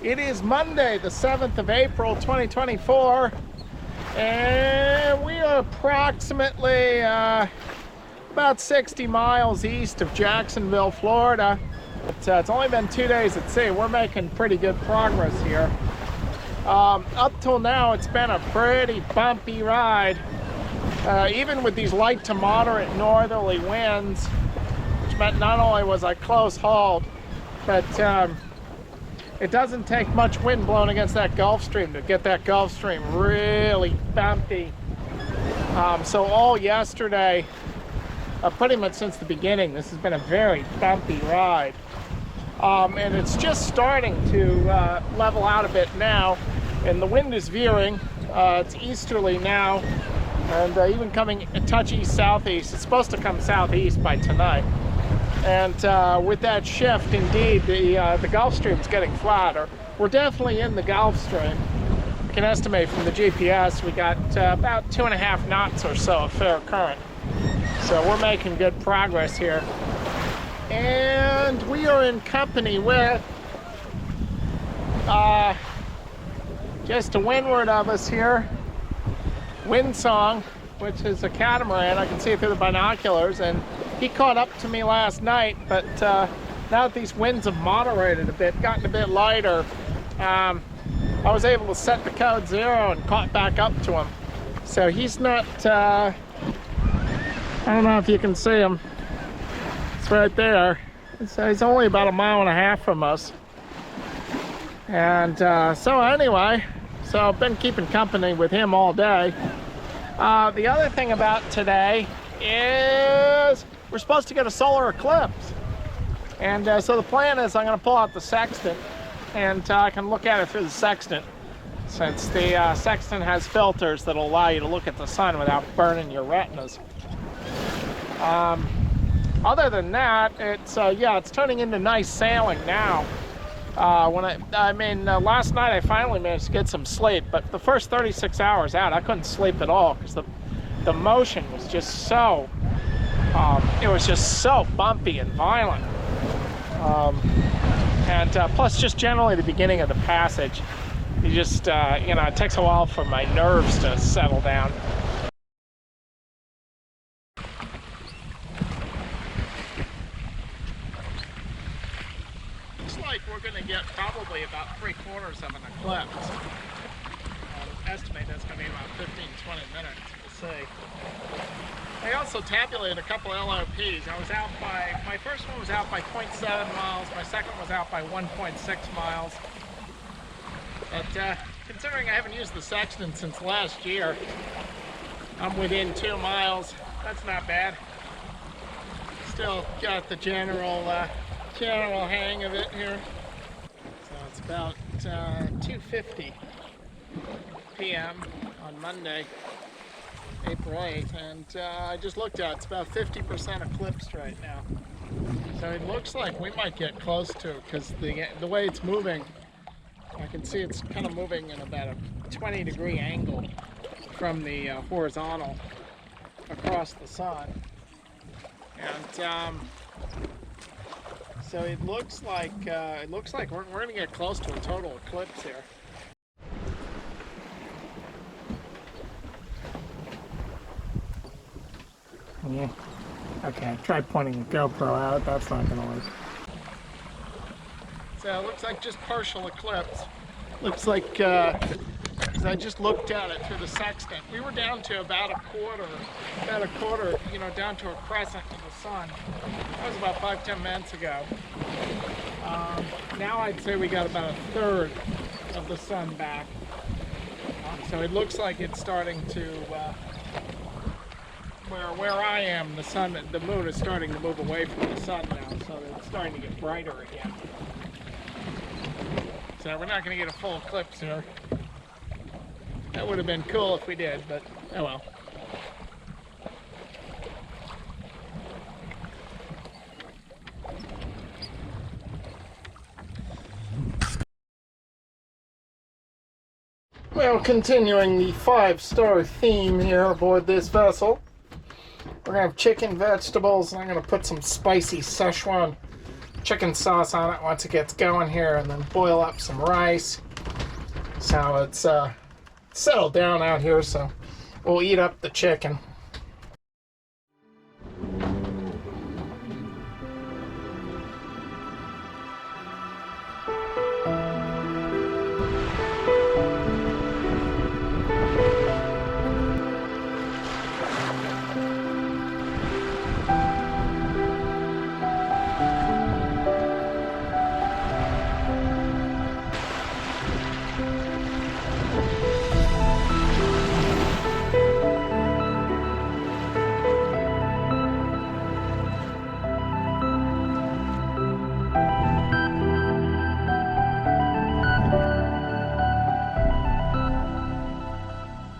It is Monday, the 7th of April, 2024, and we are approximately about 60 miles east of Jacksonville, Florida. It's only been 2 days at sea. We're making pretty good progress here. Up till now, it's been a pretty bumpy ride, even with these light to moderate northerly winds, which meant not only was I close hauled, but it doesn't take much wind blowing against that Gulf Stream to get that Gulf Stream really bumpy. So all yesterday, pretty much since the beginning, this has been a very bumpy ride. And it's just starting to level out a bit now, and the wind is veering. It's easterly now, and even coming a touch east-southeast. It's supposed to come southeast by tonight. And with that shift, indeed, the Gulf Stream is getting flatter. We're definitely in the Gulf Stream. You can estimate from the GPS we got about 2.5 knots or so of fair current. So we're making good progress here. And we are in company with, just to windward of us here, Windsong, which is a catamaran. I can see it through the binoculars, and he caught up to me last night, but now that these winds have moderated a bit, gotten a bit lighter, I was able to set the code 0 and caught back up to him. So he's not, I don't know if you can see him. It's right there. So he's only about 1.5 miles from us. And so anyway, so I've been keeping company with him all day. The other thing about today is we're supposed to get a solar eclipse. And so the plan is I'm going to pull out the sextant, and I can look at it through the sextant, since the sextant has filters that will allow you to look at the sun without burning your retinas. Other than that, it's yeah, it's turning into nice sailing now. Last night I finally managed to get some sleep, but the first 36 hours out I couldn't sleep at all because the motion was just so it was just so bumpy and violent, and plus just generally the beginning of the passage, you just you know, it takes a while for my nerves to settle down. We're going to get probably about 3/4 of an eclipse. Estimate that's going to be about 15-20 minutes, we'll see. I also tabulated a couple LOPs. I was out by, my first one was out by 0.7 miles, my second was out by 1.6 miles. But considering I haven't used the sextant since last year, I'm within 2 miles. That's not bad. Still got the general hang of it here. So it's about 2:50 p.m. on Monday, April 8th, and I just looked at it. It's about 50% eclipsed right now. So it looks like we might get close to it because the way it's moving, I can see it's kind of moving in about a 20-degree angle from the horizontal across the sun, and so it looks like we're going to get close to a total eclipse here. Yeah. Okay, try pointing the GoPro out. That's not going to work. So it looks like just partial eclipse. Looks like, because I just looked at it through the sextant, we were down to about a quarter, you know, down to a crescent of the sun. That was about 5-10 minutes ago. Now I'd say we got about 1/3 of the sun back. So it looks like it's starting to, where I am, the moon is starting to move away from the sun now, so it's starting to get brighter again. So we're not going to get a full eclipse here. That would have been cool if we did, but oh well. Well, continuing the 5-star theme here aboard this vessel, we're going to have chicken, vegetables, and I'm going to put some spicy Szechuan chicken sauce on it once it gets going here, and then boil up some rice. So it's settled down out here, so we'll eat up the chicken.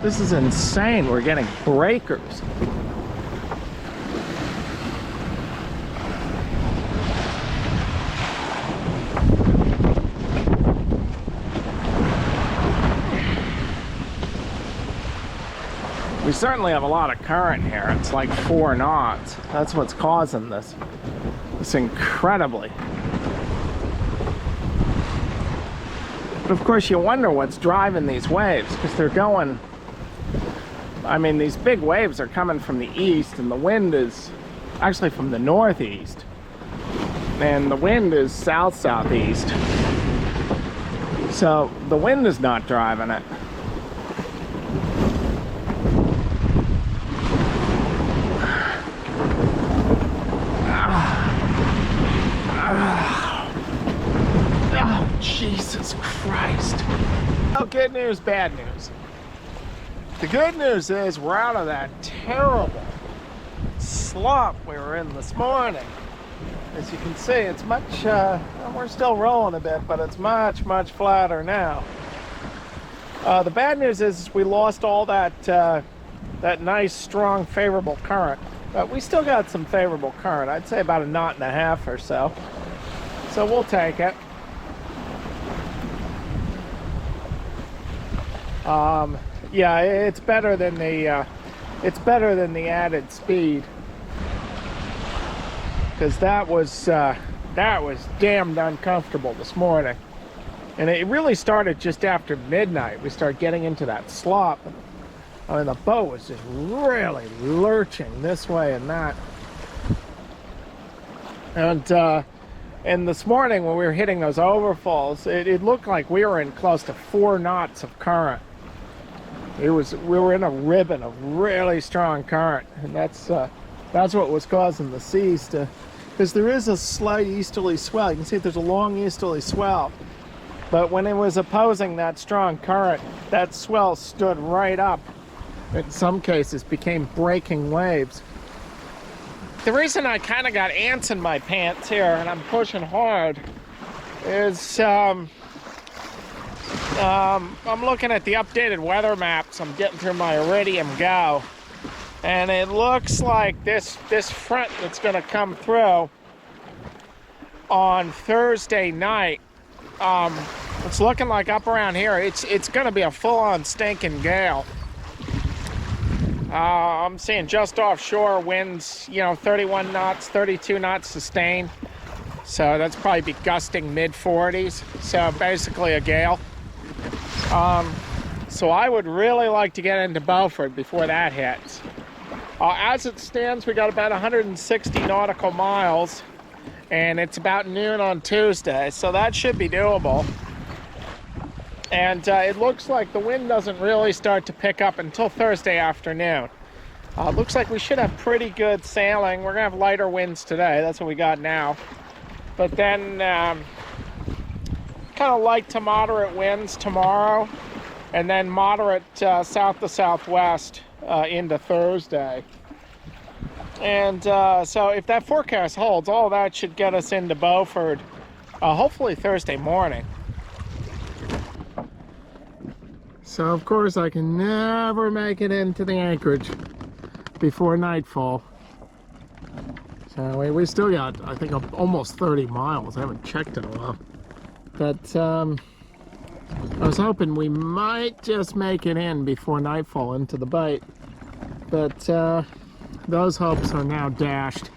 This is insane. We're getting breakers. We certainly have a lot of current here. It's like 4 knots. That's what's causing this. It's incredibly. But of course you wonder what's driving these waves, because they're going, I mean, these big waves are coming from the east, and the wind is actually from the northeast, and the wind is south-southeast, so the wind is not driving it. Oh, Jesus Christ. Oh, good news, bad news. The good news is we're out of that terrible slump we were in this morning. As you can see, it's much, we're still rolling a bit, but it's much, much flatter now. The bad news is we lost all that, that nice, strong, favorable current. But we still got some favorable current. I'd say about 1.5 knots or so. So we'll take it. Yeah, it's better than the added speed, because that was damned uncomfortable this morning, and it really started just after midnight. We started getting into that slop. I mean, the boat was just really lurching this way and that, and this morning when we were hitting those overfalls, it looked like we were in close to 4 knots of current. We were in a ribbon of really strong current, and that's what was causing the seas to, because there is a slight easterly swell. You can see there's a long easterly swell, but when it was opposing that strong current, that swell stood right up. In some cases became breaking waves. The reason I kind of got ants in my pants here and I'm pushing hard is I'm looking at the updated weather maps. I'm getting through my Iridium Go, and it looks like this front that's going to come through on Thursday night, it's looking like up around here it's going to be a full-on stinking gale. I'm seeing just offshore winds, you know, 31 knots, 32 knots sustained, so that's probably be gusting mid-40s, so basically a gale. So I would really like to get into Beaufort before that hits. As it stands, we got about 160 nautical miles, and it's about noon on Tuesday, so that should be doable. And it looks like the wind doesn't really start to pick up until Thursday afternoon. Looks like we should have pretty good sailing. We're gonna have lighter winds today, that's what we got now. But then kind of light to moderate winds tomorrow, and then moderate south to southwest into Thursday. And so if that forecast holds, all that should get us into Beaufort hopefully Thursday morning. So of course I can never make it into the anchorage before nightfall. So we still got, I think, almost 30 miles. I haven't checked in a while. But I was hoping we might just make it in before nightfall into the bite. But those hopes are now dashed.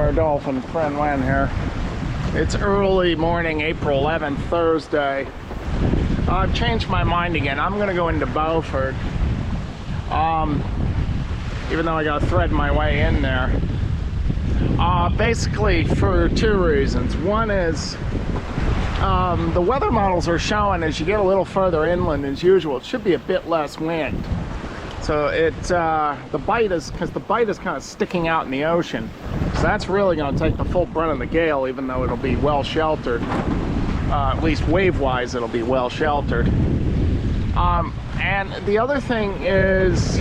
our dolphin friend Wen here. It's early morning, April 11th, Thursday. I've changed my mind again. I'm gonna go into Beaufort. Even though I gotta thread my way in there. Basically for two reasons. One is the weather models are showing as you get a little further inland as usual, it should be a bit less wind. So the bite is kind of sticking out in the ocean. So that's really going to take the full brunt of the gale, even though it'll be well sheltered. At least wave-wise, it'll be well sheltered. And the other thing is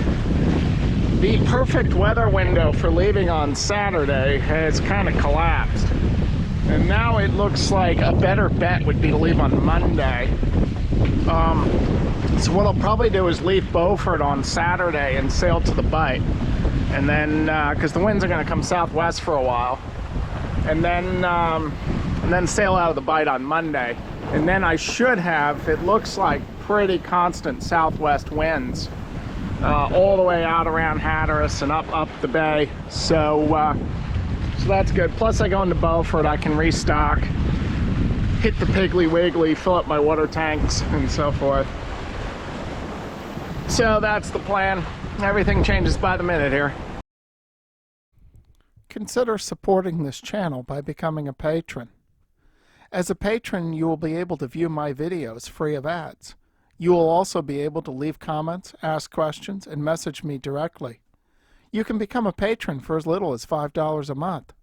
the perfect weather window for leaving on Saturday has kind of collapsed. And now it looks like a better bet would be to leave on Monday. So what I'll probably do is leave Beaufort on Saturday and sail to the Bight. And then, because the winds are going to come southwest for a while. And then sail out of the Bight on Monday. And then I should have, it looks like, pretty constant southwest winds. All the way out around Hatteras and up the bay. So that's good. Plus I go into Beaufort, I can restock, hit the Piggly Wiggly, fill up my water tanks and so forth. So that's the plan. Everything changes by the minute here. Consider supporting this channel by becoming a patron. As a patron, you will be able to view my videos free of ads. You will also be able to leave comments, ask questions, and message me directly. You can become a patron for as little as $5 a month.